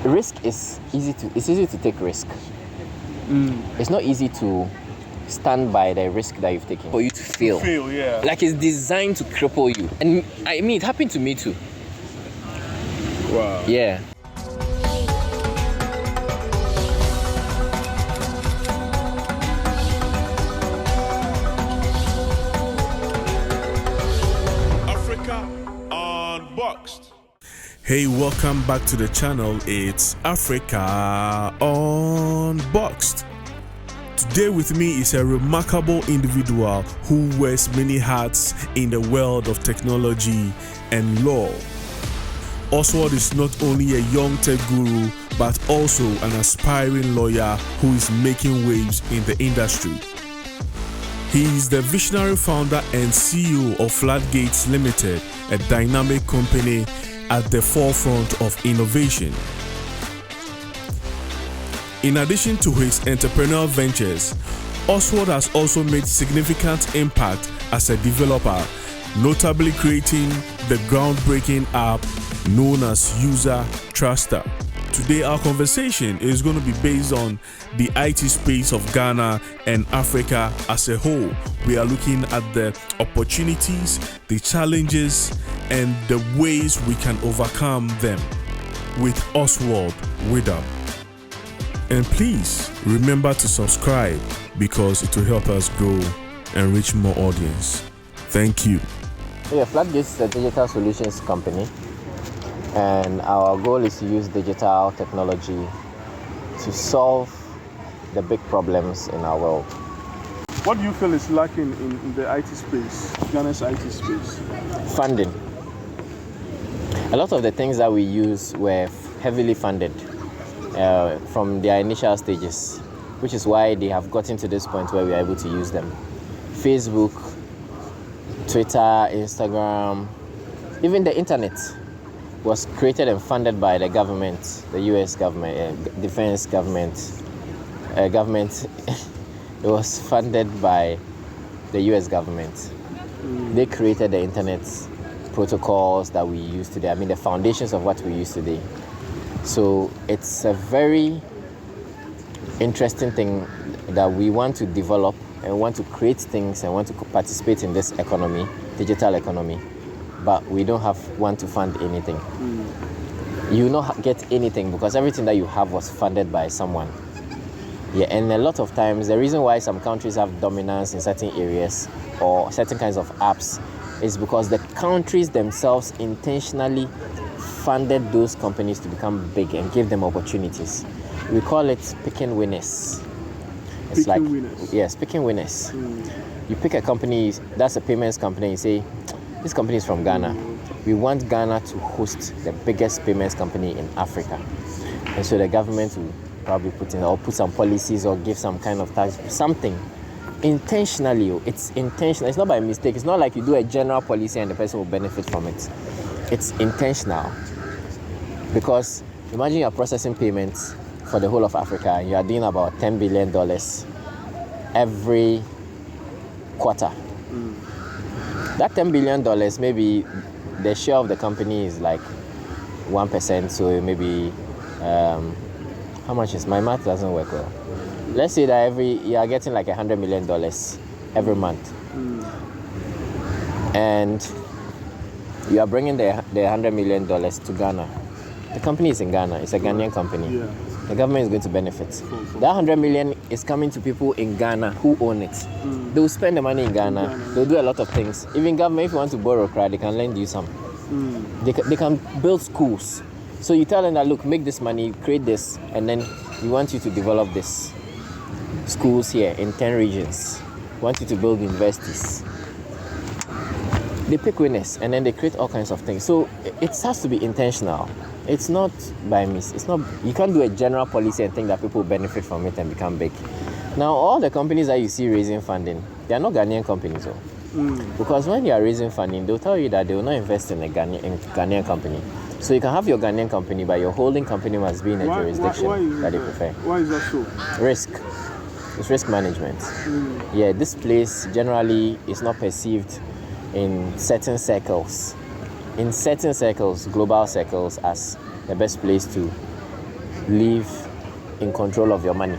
risk is easy to take risk. It's not easy to stand by the risk that you've taken for you to fail. Yeah. Like it's designed to cripple you. And I mean, it happened to me too. Wow. Yeah. Africa Unboxed. Hey, welcome back to the channel. It's Africa Unboxed. Today with me is a remarkable individual who wears many hats in the world of technology and law. Oswald is not only a young tech guru, but also an aspiring lawyer who is making waves in the industry. He is the visionary founder and CEO of Floodgates Limited, a dynamic company at the forefront of innovation. In addition to his entrepreneurial ventures, Oswald has also made significant impact as a developer, notably creating the groundbreaking app known as User Truster. Today our conversation is going to be based on the IT space of Ghana and Africa as a whole. We are looking at the opportunities, the challenges, and the ways we can overcome them with Oswald Wedam. And please remember to subscribe because it will help us grow and reach more audience. Thank you. Yeah, Floodgates is a digital solutions company, and our goal is to use digital technology to solve the big problems in our world. What do you feel is lacking in the IT space, Ghana's IT space? Funding. A lot of the things that we use were heavily funded from their initial stages, which is why they have gotten to this point where we are able to use them. Facebook, Twitter, Instagram, even the internet was created and funded by the government, the US government, defense government. It was funded by the US government. They created the internet protocols that we use today. I mean, the foundations of what we use today. So it's a very interesting thing that we want to develop and want to create things and want to participate in this economy, digital economy, but we don't want to fund anything. You will not get anything because everything that you have was funded by someone. Yeah, and a lot of times the reason why some countries have dominance in certain areas or certain kinds of apps is because the countries themselves intentionally funded those companies to become big and give them opportunities. We call it picking winners. It's picking winners. Yes, picking winners. You pick a company, that's a payments company, you say, this company is from Ghana. We want Ghana to host the biggest payments company in Africa. And so the government will probably put some policies or give some kind of tax, something. Intentionally, it's intentional. It's not by mistake. It's not like you do a general policy and the person will benefit from it. It's intentional. Because imagine you're processing payments for the whole of Africa and you are doing about $10 billion every quarter. That $10 billion, maybe the share of the company is like 1%, so maybe, how much is, my math doesn't work well. Let's say that you are getting like $100 million every month. And you are bringing the $100 million to Ghana. The company is in Ghana, it's a Ghanaian company. Yeah. The government is going to benefit. That 100 million is coming to people in Ghana who own it. They will spend the money in Ghana. They'll do a lot of things. Even government, if you want to borrow credit, they can lend you some. They can build schools. So you tell them that, look, make this money, create this, and then we want you to develop this. Schools here in 10 regions. We want you to build universities. They pick winners and then they create all kinds of things. So it has to be intentional. It's not by miss. It's not. You can't do a general policy and think that people benefit from it and become big. Now, all the companies that you see raising funding, they are not Ghanaian companies, because when you are raising funding, they'll tell you that they will not invest in a Ghanaian company. So you can have your Ghanaian company, but your holding company must be in a jurisdiction that they prefer. Why is that so? Risk. It's risk management. Yeah, this place generally is not perceived in certain circles, global circles, as the best place to live in control of your money.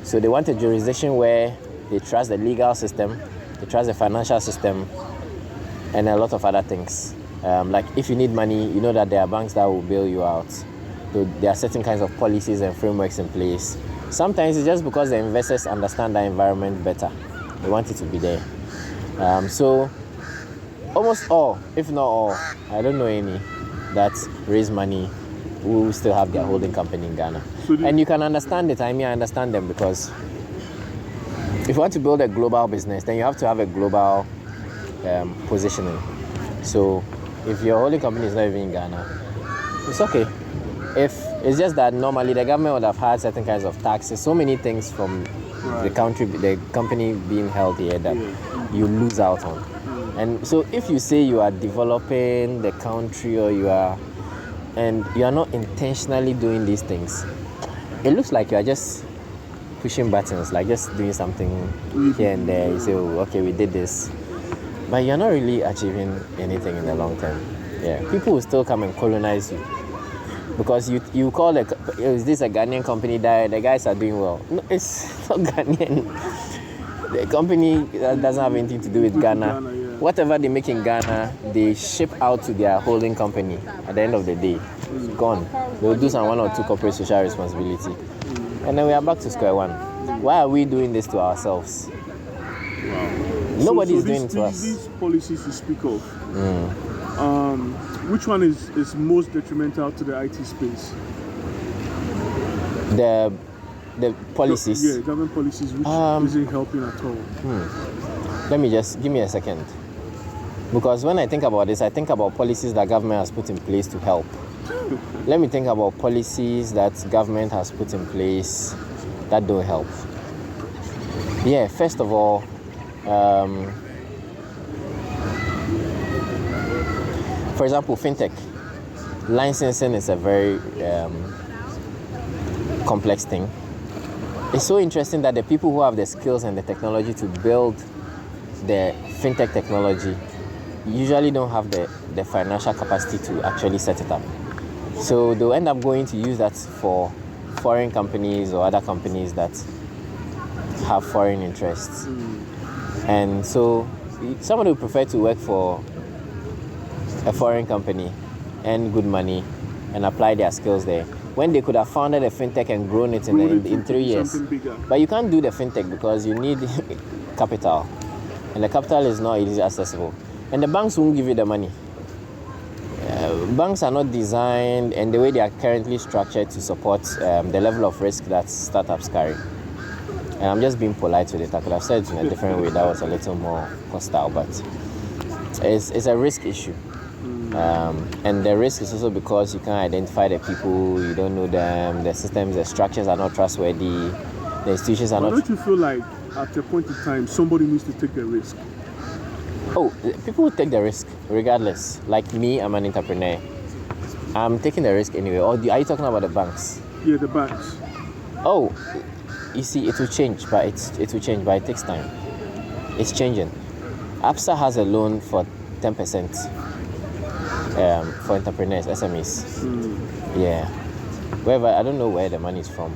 So they want a jurisdiction where they trust the legal system, they trust the financial system, and a lot of other things. Like if you need money, you know that there are banks that will bail you out. So there are certain kinds of policies and frameworks in place. Sometimes it's just because the investors understand the environment better. They want it to be there. So almost all, if not all, I don't know any, that raise money who still have their holding company in Ghana. And you can understand it. I mean, I understand them, because if you want to build a global business, then you have to have a global positioning. So if your holding company is not even in Ghana, it's okay. If it's just that normally the government would have had certain kinds of taxes, so many things from the company being held here that you lose out on. And so if you say you are developing the country, or you are not intentionally doing these things, it looks like you are just pushing buttons, like just doing something here and there. You say, oh, okay, we did this, but you're not really achieving anything in the long term. Yeah, people will still come and colonize you, because you call is this a Ghanaian company that the guys are doing well? No, it's not Ghanaian. The company doesn't have anything to do with Ghana. Whatever they make in Ghana, they ship out to their holding company. At the end of the day, it's gone. They'll do some 1 or 2 corporate social responsibility, and then we are back to square one. Why are we doing this to ourselves? Nobody is doing it to us. These policies you speak of, which one is most detrimental to the IT space? The policies? Yeah, government policies, which isn't helping at all. Give me a second. Because when I think about this, I think about policies that government has put in place to help. Let me think about policies that government has put in place that don't help. Yeah, first of all, for example, fintech. Licensing is a very complex thing. It's so interesting that the people who have the skills and the technology to build the fintech technology usually don't have the financial capacity to actually set it up. So they'll end up going to use that for foreign companies or other companies that have foreign interests. And so somebody would prefer to work for a foreign company, earn good money, and apply their skills there, when they could have founded a fintech and grown it in 3 years. But you can't do the fintech because you need capital, and the capital is not easily accessible, and the banks won't give you the money. Banks are not designed, and the way they are currently structured, to support the level of risk that startups carry. And I'm just being polite with it. I could have said it in a different way that was a little more hostile, but it's a risk issue. And the risk is also because you can't identify the people, you don't know them, the systems, the structures are not trustworthy, the institutions are not... Don't you feel like at a point in time somebody needs to take the risk? Oh, people will take the risk regardless. Like me, I'm an entrepreneur. I'm taking the risk anyway. Or are you talking about the banks? Yeah, the banks. Oh, you see, it will change, but it takes time. It's changing. ABSA has a loan for 10%. For entrepreneurs, SMEs. Yeah. Wherever, I don't know where the money is from.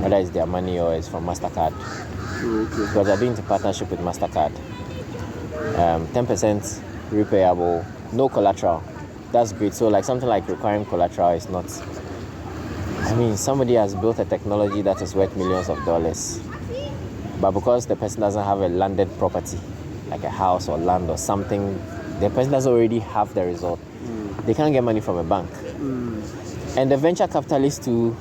Whether it's their money or it's from MasterCard. Okay. Because they're doing it in partnership with MasterCard. 10% repayable, no collateral. That's great. So like something like requiring collateral is not... I mean, somebody has built a technology that is worth millions of dollars. But because the person doesn't have a landed property, like a house or land or something, the person doesn't already have the result. They can't get money from a bank. And the venture capitalists too,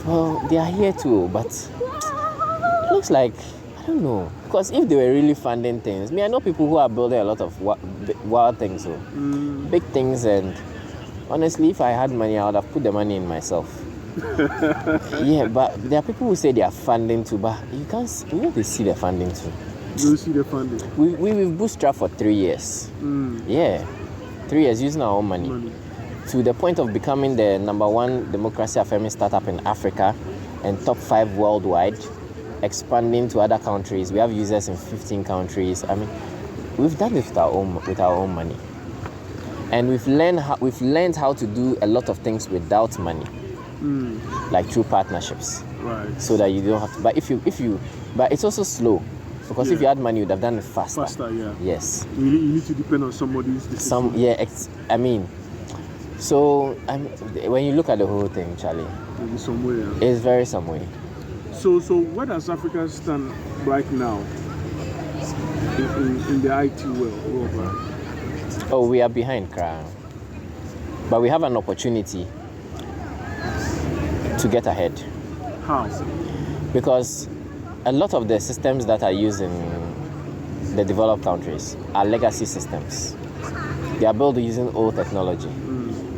well, they are here too, but it looks like, I don't know. Because if they were really funding things, I know people who are building a lot of wild things, so big things, and honestly, if I had money, I would have put the money in myself. Yeah, but there are people who say they are funding too, but you know they see the funding too. You see the funding. We've bootstrapped for 3 years. Yeah, 3 years using our own money. To the point of becoming the #1 democracy affirming startup in Africa and top 5 worldwide, expanding to other countries. We have users in 15 countries. I mean, we've done it with our own money, and we've learned how to do a lot of things without money. like through partnerships, Right. so that you don't have to. But if you, but it's also slow, because if you had money, you'd have done it faster. Faster, yeah. Yes. You need to depend on somebody's decision. I mean, so when you look at the whole thing, Charlie, Maybe somewhere. Yeah. it's very some way. So where does Africa stand right now in the IT world? Right? Oh, we are behind, Crown. But we have an opportunity to get ahead. How? Because a lot of the systems that are used in the developed countries are legacy systems. They are built using old technology.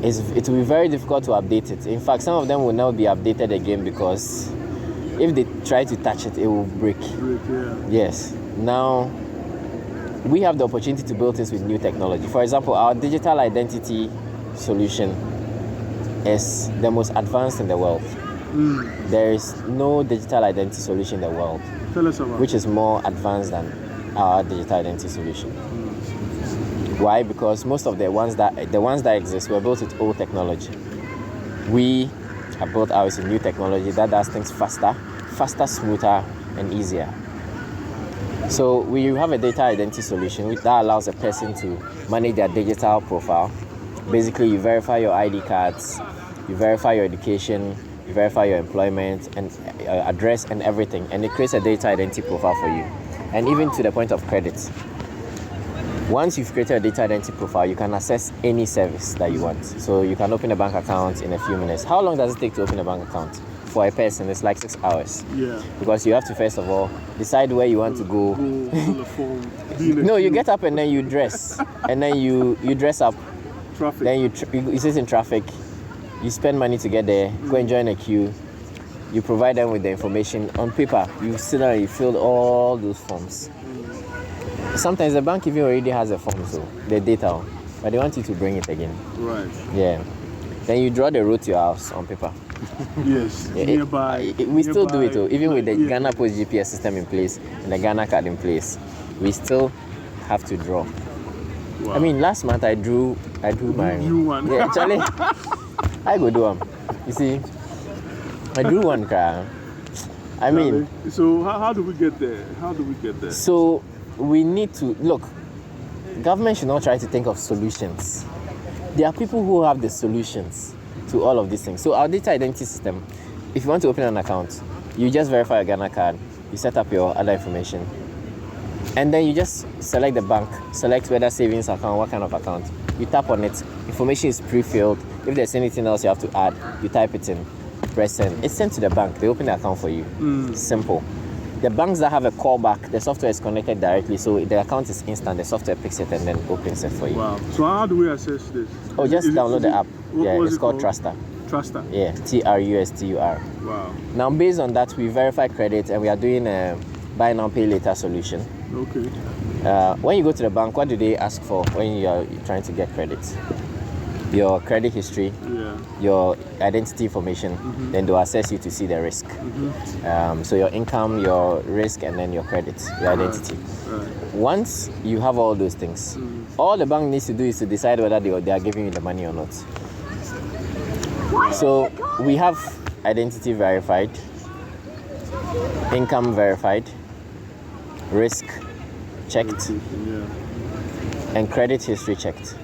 It will be very difficult to update it. In fact, some of them will not be updated again because if they try to touch it, it will break. Yeah. Yes. Now, we have the opportunity to build this with new technology. For example, our digital identity solution is the most advanced in the world. There is no digital identity solution in the world Tell us about which is more advanced than our digital identity solution. Why? Because most of the ones that exist were built with old technology. We have built ours with new technology that does things faster, smoother, and easier. So we have a data identity solution that allows a person to manage their digital profile. Basically, you verify your ID cards, you verify your education, you verify your employment and address and everything, and it creates a data identity profile for you. And even to the point of credit. Once you've created a data identity profile, you can access any service that you want. So you can open a bank account in a few minutes. How long does it take to open a bank account? For a person, it's like 6 hours. Yeah. Because you have to first of all decide where you want to go. On the phone. No, you get up and then you dress, and then you dress up. Traffic. Then you sit in traffic. You spend money to get there. Go and join a queue. You provide them with the information on paper. You sit down and you fill all those forms. Sometimes the bank even already has a form, so the data, but they want you to bring it again. Right. Yeah. Then you draw the road to your house on paper. Yes. Yeah, nearby. We still do it, though. Even with the Yeah. Ghana Post GPS system in place and the Ghana card in place, we still have to draw. Wow. I mean, last month I drew my. You one. Yeah, actually, I go do them. You see, I drew one car. I mean, so how do we get there? so we need to look. Government should not try to think of solutions. There are people who have the solutions to all of these things. So our data identity system, if you want to open an account, you just verify your Ghana card, you set up your other information, and then you just select the bank, select whether savings account, what kind of account. You tap on it, information is pre-filled. If there's anything else you have to add, you type it in, press send. It's sent to the bank, they open the account for you. Simple. The banks that have a callback, the software is connected directly, so the account is instant, the software picks it and then opens it for you. Wow. So how do we access this? Oh, just download the app. What It's is it called Truster. Truster. Yeah, TRUSTUR. Wow. Now, based on that, we verify credit and we are doing a buy now, pay later solution. Okay. When you go to the bank, what do they ask for when you're trying to get credit? Your credit history, your identity information, then they'll assess you to see the risk. So your income, your risk, and then your credit, your identity. Right. Once you have all those things, all the bank needs to do is to decide whether they are giving you the money or not. So we have identity verified, income verified, risk checked, and credit history checked.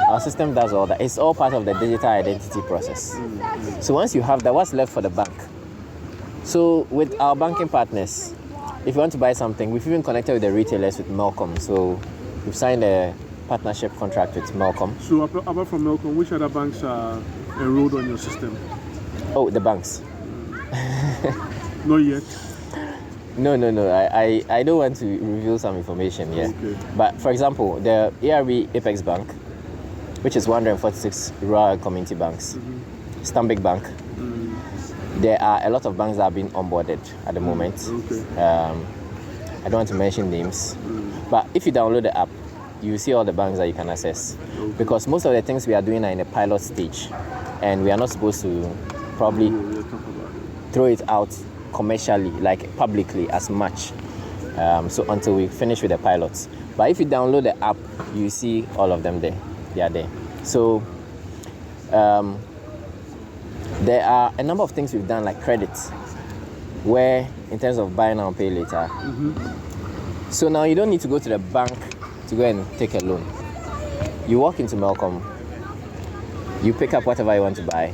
Our system does all that. It's all part of the digital identity process. So once you have that, what's left for the bank? So with our banking partners, if you want to buy something, we've even connected with the retailers with Melcom. So we've signed a partnership contract with Melcom. So apart from Melcom, which other banks are enrolled on your system? Oh, the banks. Not yet. No. I don't want to reveal some information here. Okay. But for example, the ARB Apex Bank, which is 146 rural and community banks, Stanbic Bank. There are a lot of banks that are being onboarded at the moment. Okay. I don't want to mention names, but if you download the app, you see all the banks that you can access. Okay. Because most of the things we are doing are in a pilot stage, and we are not supposed to probably throw it out commercially, like publicly, as much. So until we finish with the pilots. But if you download the app, you see all of them there. They are there. So There are a number of things we've done, like credit, where in terms of buy now, pay later. So now you don't need to go to the bank to go and take a loan. You walk into Melcom, you pick up whatever you want to buy.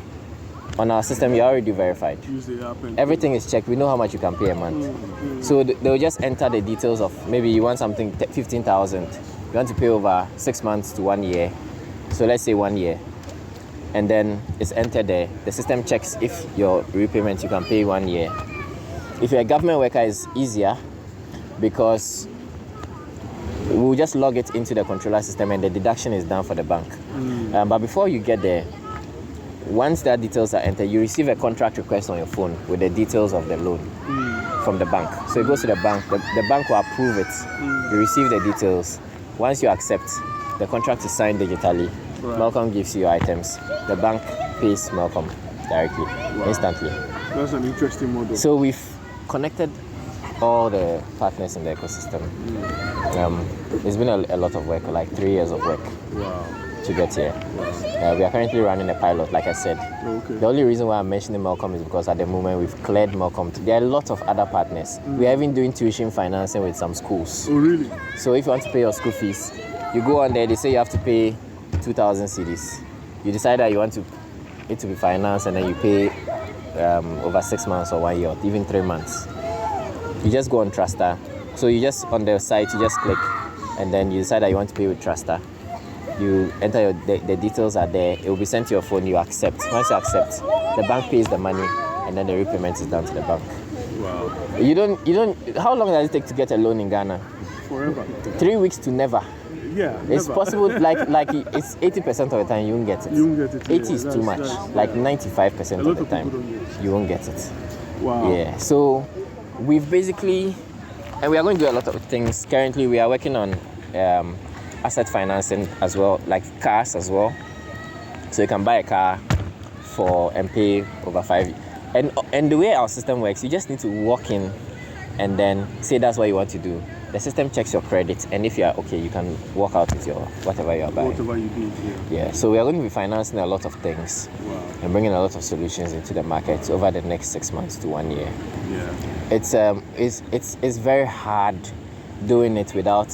On our system, you're already verified. Use the app and Everything is checked. We know how much you can pay a month. So they'll just enter the details of maybe you want something 15,000. You want to pay over 6 months to 1 year. So let's say 1 year. And then it's entered there. The system checks if your repayment you can pay 1 year. If you're a government worker, it's easier because we'll just log it into the controller system and the deduction is done for the bank. But before you get there, once that details are entered, you receive a contract request on your phone with the details of the loan from the bank. So it goes to the bank. The bank will approve it. You receive the details. Once you accept, the contract is signed digitally. Right. Melcom gives you your items. The bank pays Melcom directly, instantly. That's an interesting model. So we've connected all the partners in the ecosystem. It's been a lot of work, like 3 years of work to get here. We are currently running a pilot, like I said. Okay. The only reason why I'm mentioning Melcom is because at the moment we've cleared Melcom. There are a lot of other partners. We are even doing tuition financing with some schools. Oh, really? So if you want to pay your school fees, you go on there, they say you have to pay 2,000 cedis. You decide that you want it to be financed and then you pay over 6 months or 1 year or even 3 months. You just go on Truster. So you just, on the site, you just click and then you decide that you want to pay with Truster. You enter the details are there. It will be sent to your phone. You accept. Once you accept, the bank pays the money, and then the repayment is done to the bank. Wow. You don't. How long does it take to get a loan in Ghana? Forever. 3 weeks to never. Yeah. It's never. possible. Like it's 80% of the time you won't get it. You won't get it. 80 is too much. Like 95% of the time you won't get it. Wow. Yeah. So we've basically, and we are going to do a lot of things. Currently, we are working on asset financing as well, like cars as well. So you can buy a car and pay over 5 years. And the way our system works, you just need to walk in and then say that's what you want to do. The system checks your credit, and if you are okay, you can walk out with your whatever you are buying. Whatever you need, yeah. So we are going to be financing a lot of things and bringing a lot of solutions into the market over the next 6 months to 1 year. Yeah. It's very hard doing it without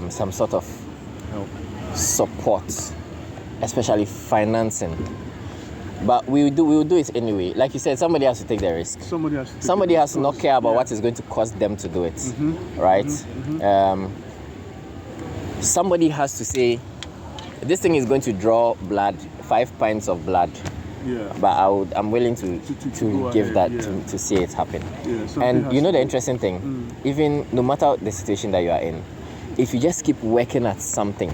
some sort of support, especially financing. But we will do it anyway. Like you said, somebody has to take the risk. Somebody has to not care about what it's going to cost them to do it, right? Somebody has to say, this thing is going to draw blood, 5 pints of blood. Yeah. But I'm willing to give ahead, that to see it happen. Yeah, and you know the interesting thing, even no matter the situation that you are in, if you just keep working at something,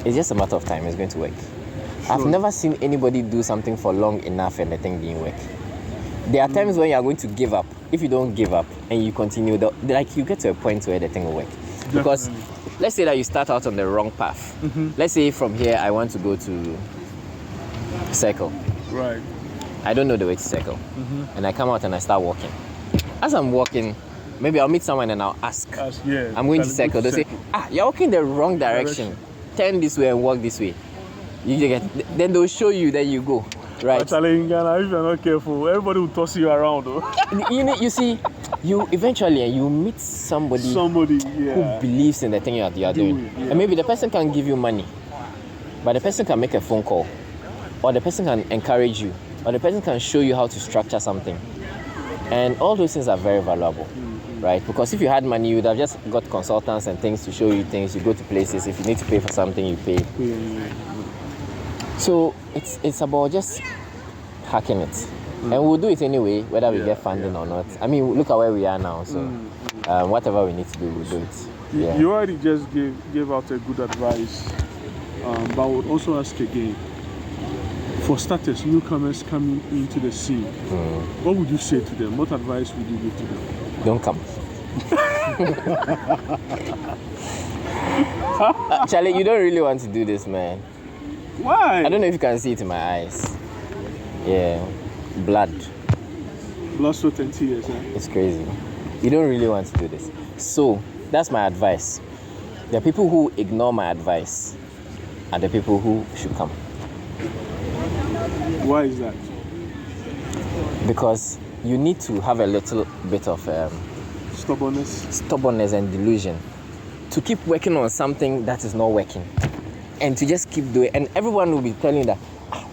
it's just a matter of time. It's going to work. Sure. I've never seen anybody do something for long enough and the thing didn't work. There are times when you are going to give up. If you don't give up and you continue, you get to a point where the thing will work. Definitely. Because let's say that you start out on the wrong path. Let's say from here I want to go to Circle. Right. I don't know the way to Circle. And I come out and I start walking. As I'm walking, maybe I'll meet someone and I'll ask. I'm going to Circle. They'll say, you're walking the wrong direction. Turn this way and walk this way. Then they'll show you, then you go. Right. Actually, in Ghana, if you're not careful, everybody will toss you around. You see, you eventually you meet somebody who believes in the thing you are doing. And maybe the person can give you money, but the person can make a phone call, or the person can encourage you, or the person can show you how to structure something. And all those things are very valuable, right? Because if you had money, you would have just got consultants and things to show you things. You go to places. If you need to pay for something, you pay. So it's about just hacking it. And we'll do it anyway, whether we get funding or not. I mean, look at where we are now. So whatever we need to do, we'll do it. You already just gave out a good advice. But I would also ask again, for starters, newcomers coming into the scene, what would you say to them? What advice would you give to them? Don't come. Charlie, you don't really want to do this, man. Why? I don't know if you can see it in my eyes. Yeah, blood, sweat and tears. It's crazy. You don't really want to do this. So that's my advice. The people who ignore my advice are the people who should come. Why is that? Because you need to have a little bit of stubbornness and delusion to keep working on something that is not working, and to just keep doing. And everyone will be telling you that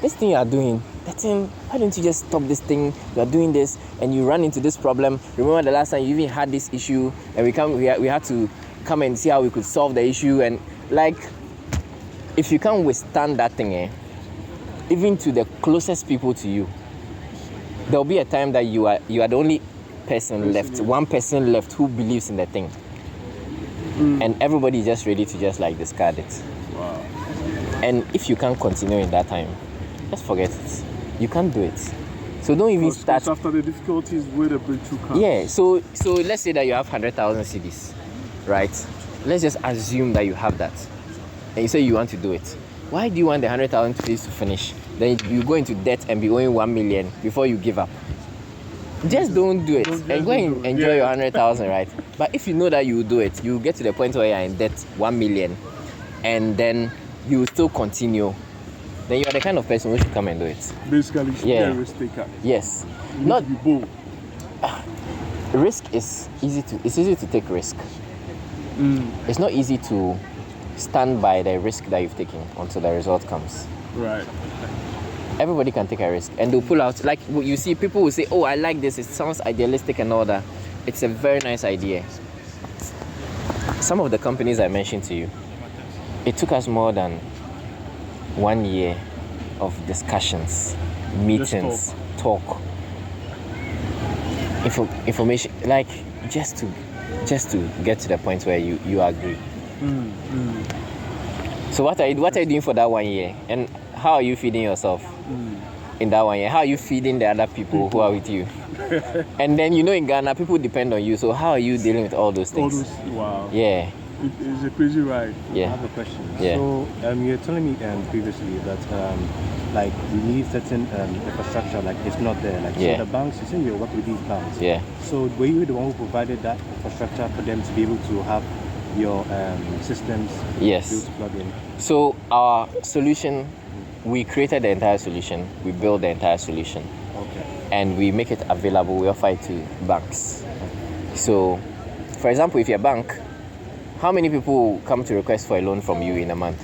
this thing you are doing, that thing, why don't you just stop this thing? You are doing this, and you run into this problem. Remember the last time you even had this issue, and we had to come and see how we could solve the issue. And like, if you can't withstand that thing, even to the closest people to you, there'll be a time that you are the only person left, one person left who believes in the thing, and everybody is just ready to just like discard it. Wow. And if you can't continue in that time, just forget it. You can't do it. So don't even start. Because after the difficulties, where the breakthrough comes. Yeah. So let's say that you have 100,000 CDs, right? Let's just assume that you have that, and you say you want to do it. Why do you want the 100,000 CDs to finish? Then you go into debt and be owing 1 million before you give up. Just don't do it and go and enjoy your 100,000, right? But if you know that you will do it, you get to the point where you're in debt 1 million, and then you will still continue. Then you are the kind of person who should come and do it. Basically, you should be a risk taker. Yes. You need to be bold. Risk is easy to take risk. It's not easy to stand by the risk that you've taken until the result comes. Right. Everybody can take a risk, and they'll pull out. Like you see, people will say, "Oh, I like this. It sounds idealistic and all that." It's a very nice idea. Some of the companies I mentioned to you, it took us more than 1 year of discussions, meetings, talk, information, like just to get to the point where you agree. So what are you doing for that 1 year, and how are you feeding yourself in that 1 year? How are you feeding the other people who are with you? And then in Ghana, people depend on you. So how are you dealing with all those things? Wow. Yeah. It's a crazy ride. Yeah. I have a question. Yeah. So you're telling me previously that like we need certain infrastructure, like it's not there. Like so the banks, you say you work with these banks. Yeah. So were you the one who provided that infrastructure for them to be able to have your systems Yes. built to plug in? So our solution, we created the entire solution. We built the entire solution. Okay. And we make it available. We offer it to banks. So, for example, if you're a bank, how many people come to request for a loan from you in a month?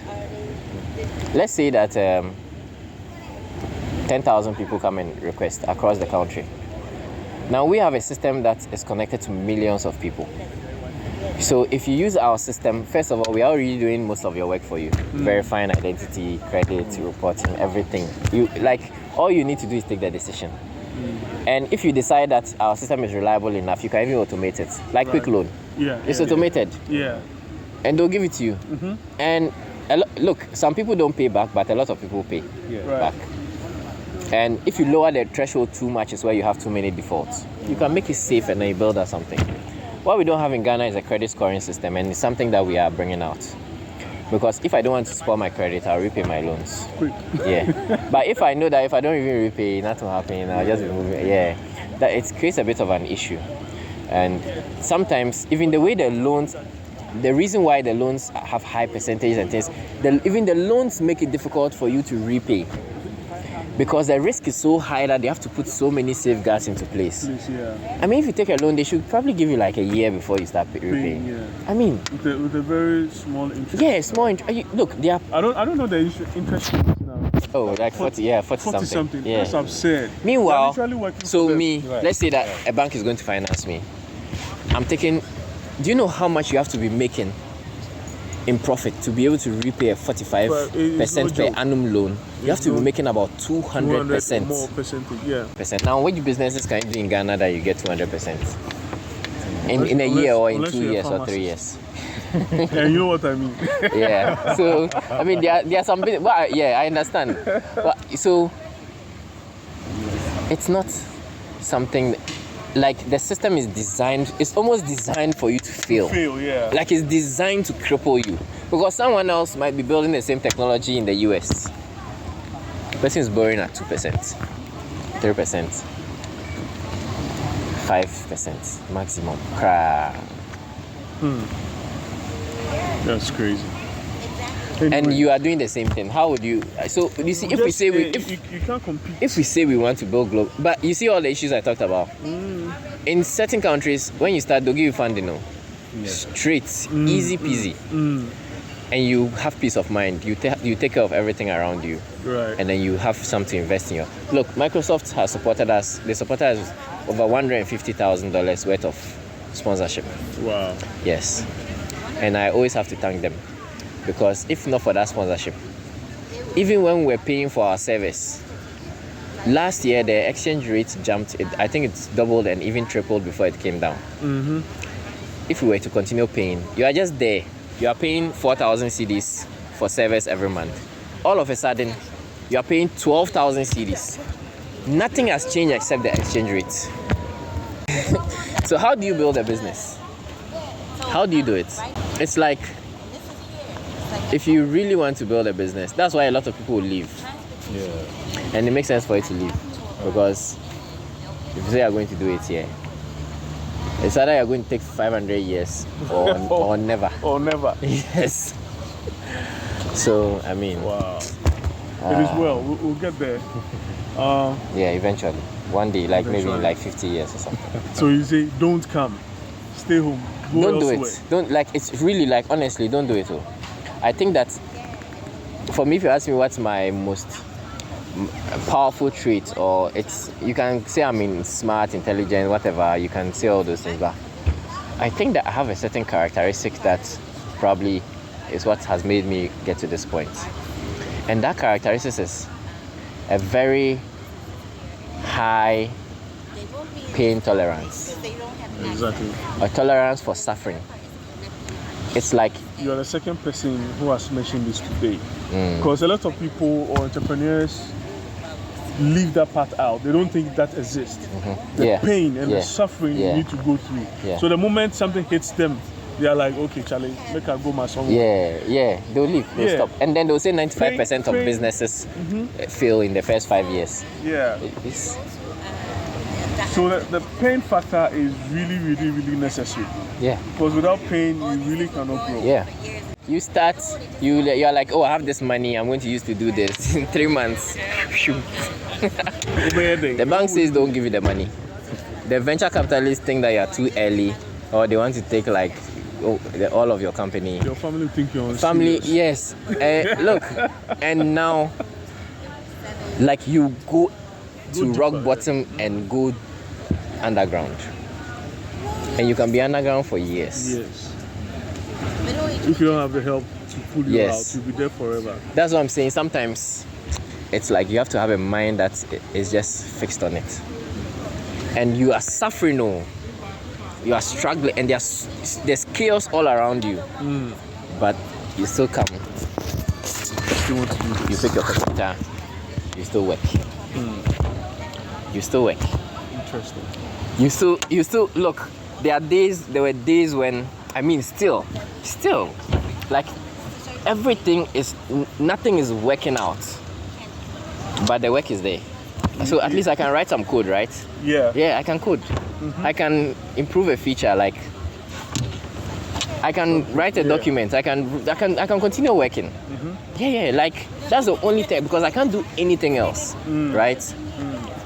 Let's say that 10,000 people come and request across the country. Now we have a system that is connected to millions of people. So if you use our system, first of all, we are already doing most of your work for you. Verifying identity, credit, reporting, everything. All you need to do is take the decision. And if you decide that our system is reliable enough, you can even automate it. Like Quick Loan. Yeah. It's automated. Yeah. And they'll give it to you. And look, some people don't pay back, but a lot of people pay back. And if you lower the threshold too much, is where you have too many defaults. You can make it safe and then you build out something. What we don't have in Ghana is a credit scoring system, and it's something that we are bringing out. Because if I don't want to spoil my credit, I'll repay my loans. Quick. Yeah. But if I know that if I don't even repay, nothing will happen, I'll just be moving. Yeah. That it creates a bit of an issue. And sometimes, even the way the loans, the reason why the loans have high percentages and things, even the loans make it difficult for you to repay. Because the risk is so high that they have to put so many safeguards into place. I mean, if you take a loan, they should probably give you like a year before you start repaying. Yeah. I mean, with a very small interest. Yeah, small interest. Look, they are. I don't know the interest rate now. Oh, like 40 something. Yeah. That's absurd. Meanwhile, Right. let's say that a bank is going to finance me. I'm taking. Do you know how much you have to be making in profit to be able to repay a 45% per annum loan? You have to be making about 200%. More percentage, yeah. Now, which businesses can you do in Ghana that you get 200%? In a year or in 2 years or 3 years? Yeah, you know what I mean. Yeah. So, I mean, there are some... Well, yeah, I understand. But, so, it's not something... Like, the system is designed... It's almost designed for you to fail. Yeah. Like, it's designed to cripple you. Because someone else might be building the same technology in the US. Person is borrowing at 2%, 3%, 5% maximum. That's crazy. and you are doing the same thing. How would you? So you see, if we say you can't compete. If we say we want to build global, but you see all the issues I talked about. In certain countries, when you start, they'll give you funding, straight, easy peasy, and you have peace of mind. You take care of everything around you, right? And then you have something to invest in your. Look, Microsoft has supported us. They supported us over $150,000 worth of sponsorship. Wow. Yes, and I always have to thank them, because if not for that sponsorship, even when we're paying for our service, last year the exchange rate jumped. I think it's doubled and even tripled before it came down. If we were to continue paying, you are just there. You are paying 4,000 cedis for service every month. All of a sudden, you are paying 12,000 cedis. Nothing has changed except the exchange rate. So how do you build a business? How do you do it? It's like, if you really want to build a business, that's why a lot of people will leave. Yeah. And it makes sense for you to leave, because if you say you're going to do it here, it's either you're going to take 500 years or never. Or never. Yes. So, I mean. Wow. It is well. We'll get there. Yeah, eventually. One day, like maybe in like 50 years or something. So you say, don't come. Stay home. Go don't elsewhere. do it. Don't, like, it's really like, honestly, don't do it. I think that, for me, if you ask me what's my most powerful trait, or you can say I'm smart, intelligent, whatever, you can say all those things, but I think that I have a certain characteristic that probably is what has made me get to this point. And that characteristic is a very high pain tolerance. Exactly. A tolerance for suffering. It's like, you are the second person who has mentioned this today. Because a lot of people or entrepreneurs leave that part out. They don't think that exists. The pain and the suffering you need to go through. So the moment something hits them, they are like, okay, Charlie, make I go my somewhere. They'll leave, they'll stop. And then they'll say 95% of businesses fail in the first 5 years. So the pain factor is really, really, really necessary. Because without pain, you really cannot grow. You start, you're like, oh, I have this money, I'm going to use to do this. In 3 months, the bank says don't give you the money. The venture capitalists think that you are too early, or they want to take like all of your company. Your family think you're on family, serious. yes. Look, and now, like, you go to rock bottom and go underground, and you can be underground for years. If you don't have the help to pull you out, you'll be there forever. That's what I'm saying. Sometimes it's like you have to have a mind that is just fixed on it, and you are suffering. You are struggling, and there's chaos all around you, but you still come. You want to do this. You pick your computer. You still work. You still work. Interesting. You still look. There were days when, I mean, still, like, nothing is working out, but the work is there. So at least I can write some code, right? Yeah, I can code. I can improve a feature, like I can write a document. I can continue working. Like that's the only thing, because I can't do anything else, right?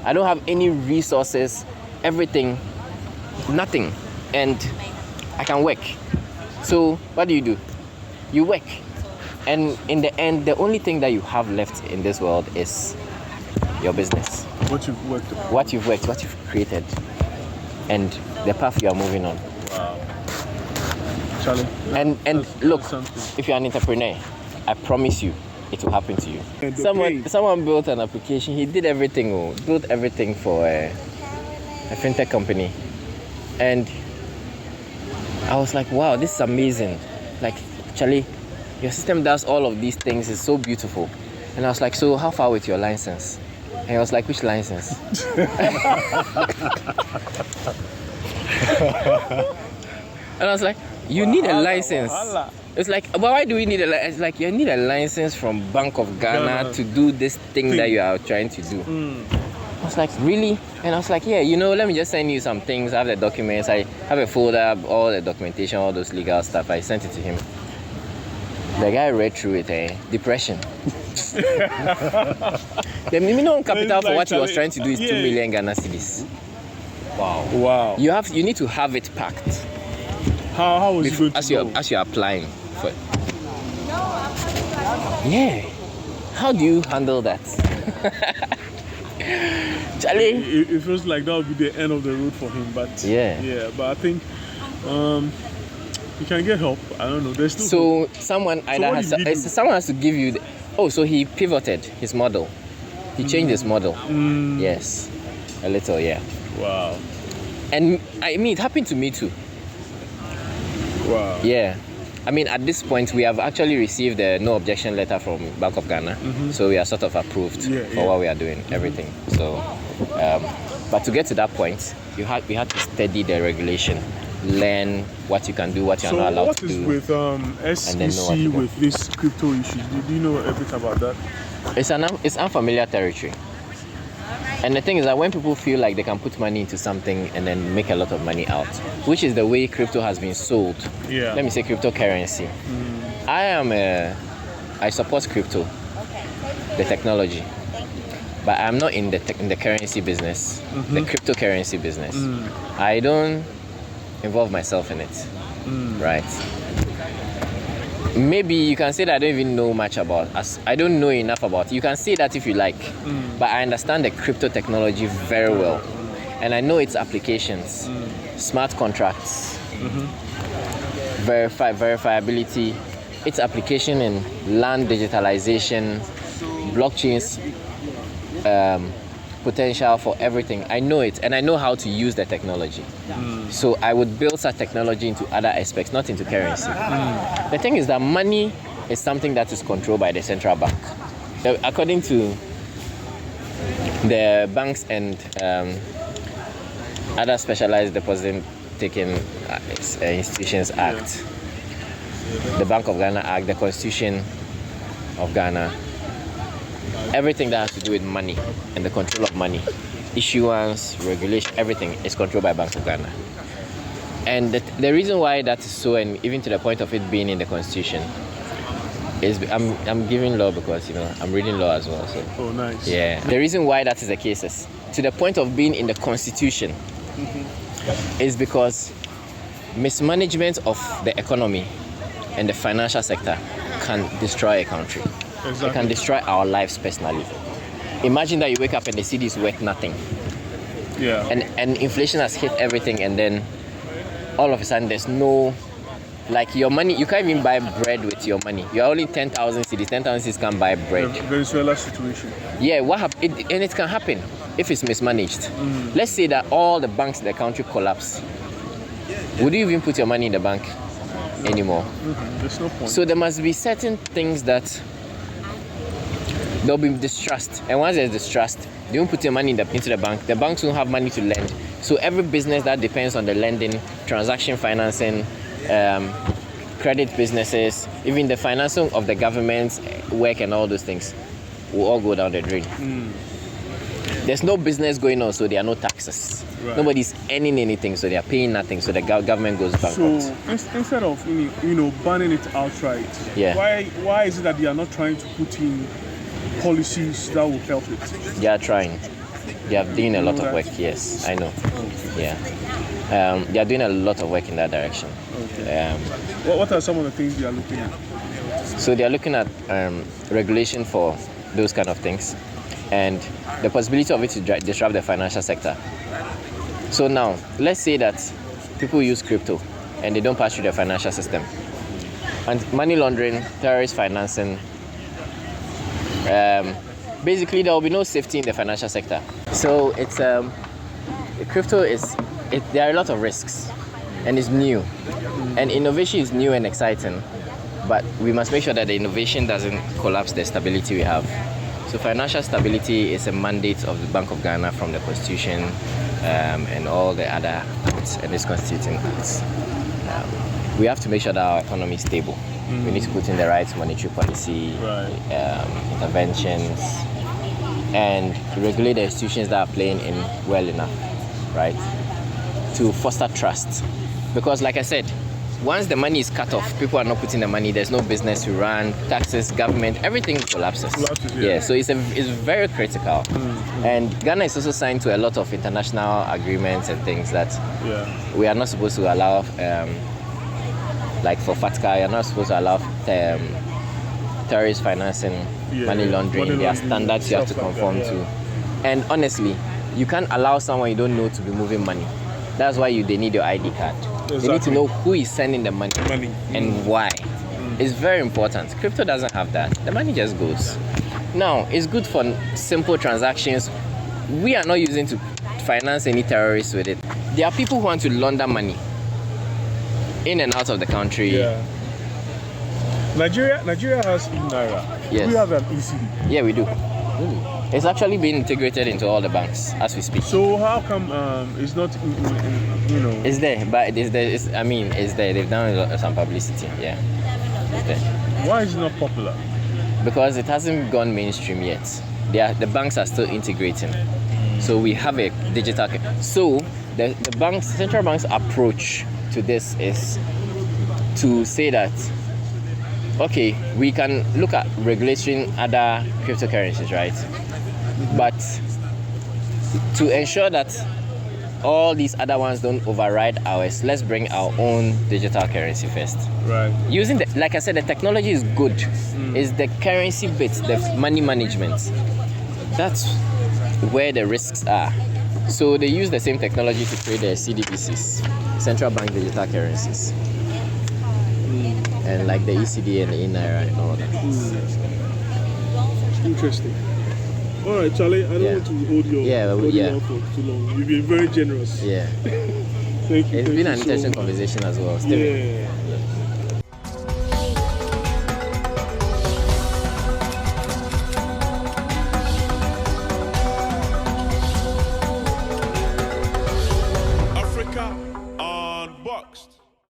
I don't have any resources, everything, nothing, and I can work. So what do? You work, and in the end, the only thing that you have left in this world is your business. What you've worked on. What you've created, and the path you are moving on. Wow. Charlie. And look, if you're an entrepreneur, I promise you, it will happen to you. Someone built an application. He did everything. Built everything for a fintech company, and I was like, wow, this is amazing. Like, Charlie, your system does all of these things. It's so beautiful. And I was like, so how far with your license? And he was like, which license? And I was like, you need a license. It's like, but why do we need a license? It's like, you need a license from Bank of Ghana to do this thing that you are trying to do. I was like, really? And I was like, yeah, let me just send you some things. I have the documents. I have a folder, all the documentation, all those legal stuff. I sent it to him. The guy read through it, depression. The minimum capital for what he was trying to do is 2 million Ghana cedis. Wow. You need to have it packed. How was it going to go? As you're applying for it. Yeah. How do you handle that? Charlie? It feels like that would be the end of the road for him, but but I think you can get help. I don't know. There's still someone has to give you so he pivoted his model. He changed his model. Yes. A little, yeah. Wow. And I mean, it happened to me too. Wow. Yeah. I mean, at this point, we have actually received a no objection letter from Bank of Ghana. So we are sort of approved for what we are doing, everything. So, but to get to that point, we had to study the regulation, learn what you can do, what you are not allowed to do. So what is with SEC with this crypto issue? Do you know everything about that? It's unfamiliar territory. And the thing is that when people feel like they can put money into something and then make a lot of money out, which is the way crypto has been sold. Yeah. Let me say cryptocurrency. I support crypto, the technology, but I'm not in the currency business, the cryptocurrency business. I don't involve myself in it, right? Maybe you can say that I don't even know much about us. I don't know enough about it. You can say that if you like, but I understand the crypto technology very well, and I know its applications, smart contracts, verifiability, its application in land digitalization, blockchains, potential for everything. I know it, and I know how to use the technology. So I would build such technology into other aspects, not into currency. The thing is that money is something that is controlled by the central bank. According to the Banks and Other Specialized Deposit Taking Institutions Act, the Bank of Ghana Act, the Constitution of Ghana, everything that has to do with money and the control of money, issuance, regulation, everything is controlled by Bank of Ghana. And the reason why that is so, and even to the point of it being in the Constitution, is I'm giving law because I'm reading law as well. So. Oh, nice. Yeah. The reason why that is the case is to the point of being in the Constitution is because mismanagement of the economy and the financial sector can destroy a country. Exactly. It can destroy our lives personally. Imagine that you wake up and the city is worth nothing. Yeah. And inflation has hit everything, and then all of a sudden there's no, like, your money, you can't even buy bread with your money. You're only 10,000 cedis. 10,000 cedis can't buy bread. The Venezuela situation. Yeah, and it can happen if it's mismanaged. Let's say that all the banks in the country collapse. Would you even put your money in the bank anymore? There's no point. So there must be certain things that there'll be distrust, and once there's distrust, they won't put your money into the bank. The banks won't have money to lend. So every business that depends on the lending, transaction financing, credit businesses, even the financing of the government's work and all those things will all go down the drain. There's no business going on, so there are no taxes. Right. Nobody's earning anything, so they are paying nothing, so the government goes bankrupt. So instead of banning it outright, why is it that they are not trying to put in policies that will help it? They are trying. They are doing a lot of work. Yes, I know. Yeah, they are doing a lot of work in that direction. Okay. What are some of the things they are looking at? So they are looking at regulation for those kind of things, and the possibility of it to disrupt the financial sector. So now, let's say that people use crypto and they don't pass through the financial system, and money laundering, terrorist financing. Basically, there will be no safety in the financial sector. So it's crypto there are a lot of risks, and it's new, and innovation is new and exciting, but we must make sure that the innovation doesn't collapse the stability we have. So financial stability is a mandate of the Bank of Ghana from the Constitution and all the other acts and its constituting acts. We have to make sure that our economy is stable. We need to put in the right monetary policy, interventions, and regulate the institutions that are playing in well enough, right? To foster trust. Because like I said, once the money is cut off, people are not putting the money. There's no business to run, taxes, government, everything collapses. Yeah. So it's very critical. And Ghana is also signed to a lot of international agreements and things that we are not supposed to allow. Like for FATCA, you're not supposed to allow terrorist financing, money laundering. There are standards you have to conform to. And honestly, you can't allow someone you don't know to be moving money. That's why they need your ID card. Exactly. They need to know who is sending the money. And why. It's very important. Crypto doesn't have that. The money just goes. Now, it's good for simple transactions. We are not using to finance any terrorists with it. There are people who want to launder money in and out of the country. Nigeria has Naira. Yes. We have an ECD. Yeah, we do. Really? It's actually being integrated into all the banks as we speak. So how come it's not, It's there, but it's there. It's there. They've done some publicity. Yeah, it's there. Why is it not popular? Because it hasn't gone mainstream yet. The banks are still integrating. So we have a digital. So the central bank's approach to this is to say that, okay, we can look at regulating other cryptocurrencies, right? But to ensure that all these other ones don't override ours, let's bring our own digital currency first. Right. Using like I said, the technology is good. It's the currency bit, the money management. That's where the risks are. So they use the same technology to create the CDBCs, central bank digital currencies, and like the ECD and the e-Naira and all that. Interesting. All right, Charlie. I don't want to hold you up for too long. You've been very generous. Yeah. Thank you. It's been an interesting conversation as well. Steven. Africa Unboxed.